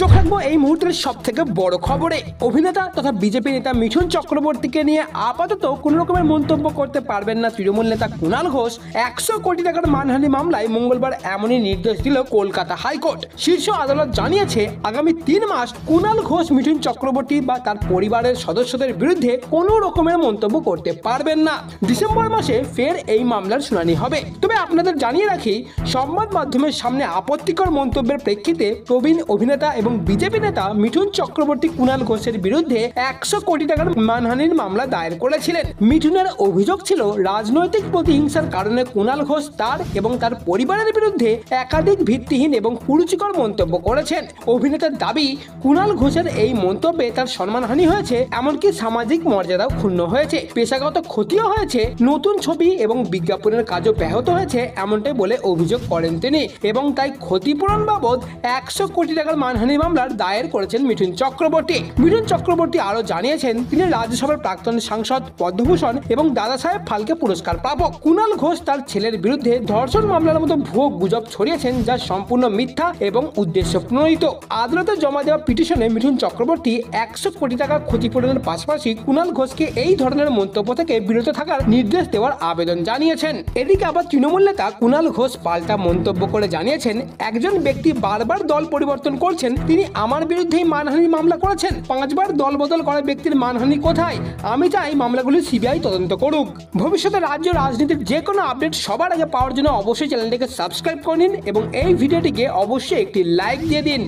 চোখ রাখবো এই মুহূর্তের সব থেকে বড় খবরে। অভিনেতা তথা বিজেপি নেতা মিঠুন চক্রবর্তীকে নিয়ে আপাতত কোন রকমের মন্তব্য করতে পারবেন না তৃণমূল নেতা কুণাল ঘোষ। 100 কোটি টাকার মানহানি মামলায় মঙ্গলবার এমনই নির্দেশ দিল কলকাতা হাইকোর্ট। শীর্ষ আদালত জানিয়েছে আগামী 3 মাস কুণাল ঘোষ মিঠুন চক্রবর্তী বা তার পরিবারের সদস্যদের বিরুদ্ধে কোনো রকমের মন্তব্য করতে পারবেন না। ডিসেম্বর মাসে ফের এই মামলার শুনানি হবে। তবে আপনাদের জানিয়ে রাখি, সংবাদ মাধ্যমের সামনে আপত্তিকর মন্তব্যের প্রেক্ষিতে প্রবীণ অভিনেতা এবং বিজেপি নেতা মিঠুন চক্রবর্তী কুণাল ঘোষের বিরুদ্ধে 100 কোটি টাকার মানহানির মামলা দায়ের করেছিলেন। মিঠুনের অভিযোগ ছিল রাজনৈতিক প্রতিহিংসার কারণে কুণাল ঘোষ তার এবং তার পরিবারের বিরুদ্ধে একাধিক ভিত্তিহীন এবং কুরুচিকর মন্তব্য করেছেন। অভিনেতার দাবি, কুণাল ঘোষের এই মন্তব্যে তার সম্মানহানি হয়েছে, এমনকি সামাজিক মর্যাদাও ক্ষুণ্ণ হয়েছে, পেশাগত ক্ষতিও হয়েছে, নতুন ছবি এবং বিজ্ঞাপনের কাজও ব্যাহত হয়েছে, এমনটাই বলে অভিযোগ করেন তিনি। এবং তাই ক্ষতিপূরণ বাবদ 100 কোটি টাকার মানহানি মামলার দায়ের করেছেন মিঠুন চক্রবর্তী। মিঠুন চক্রবর্তী আরো জানিয়েছেন তিনি রাজ্যসভার প্রাক্তন সাংসদ, পদ্মভূষণ এবং দাদা সাহেব ফালকে পুরস্কার প্রাপক। কুণাল ঘোষ তার ছেলের বিরুদ্ধে ধর্ষণ মামলার মতো ভুয়ো গুজব ছড়িয়েছেন, যা সম্পূর্ণ মিথ্যা এবং উদ্দেশ্য প্রণোদিত। আদালতে জমা দেওয়া পিটিশনে মিঠুন চক্রবর্তী 100 কোটি টাকা ক্ষতিপূরণের পাশাপাশি কুণাল ঘোষকে এই ধরনের মন্তব্য থেকে বিরত থাকার নির্দেশ দেওয়ার আবেদন জানিয়েছেন। এদিকে আবার তৃণমূল নেতা কুণাল ঘোষ পাল্টা মন্তব্য করে জানিয়েছেন, একজন ব্যক্তি বারবার দল পরিবর্তন করছেন, তিনি আমার বিরুদ্ধেই মানহানি মামলা করেছেন। 5 বার দল বদল করা ব্যক্তির মানহানি কোথায়? আমি চাই মামলাগুলি সিবিআই তদন্ত করুক। ভবিষ্যতে রাজ্য রাজনীতির যে কোনো আপডেট সবার আগে পাওয়ার জন্য অবশ্যই চ্যানেলটিকে সাবস্ক্রাইব করে নিন এবং এই ভিডিওটিকে অবশ্যই একটি লাইক দিয়ে দিন।